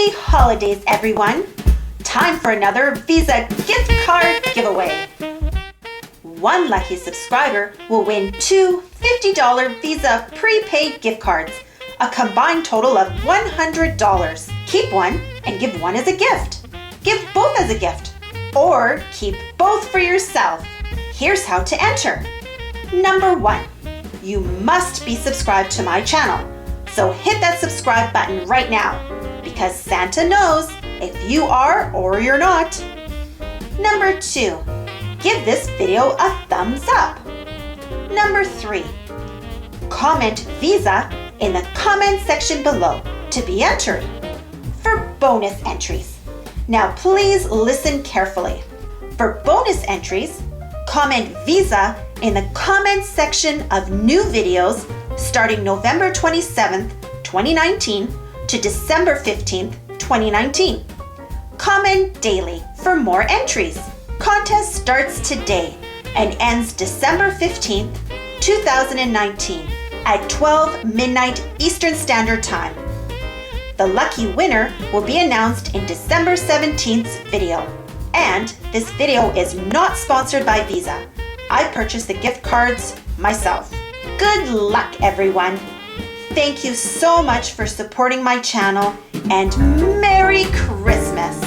Happy holidays, everyone! Time for another Visa gift card giveaway. One lucky subscriber will win two $50 Visa prepaid gift cards, a combined total of $100. Keep one and give one as a gift. Give both as a gift, or keep both for yourself. Here's how to enter. Number 1, you must be subscribed to my channel. So hit that subscribe button right now, because Santa knows if you are or you're not. Number 2, give this video a thumbs up. Number 3, comment Visa in the comment section below to be entered for bonus entries. Now please listen carefully. For bonus entries, comment Visa in the comment section of new videos starting November 27th, 2019 to December 15th, 2019. Comment daily for more entries. Contest starts today and ends December 15th, 2019 at 12 midnight Eastern Standard Time. The lucky winner will be announced in December 17th's video. And this video is not sponsored by Visa. I purchased the gift cards myself. Good luck, everyone. Thank you so much for supporting my channel, and Merry Christmas.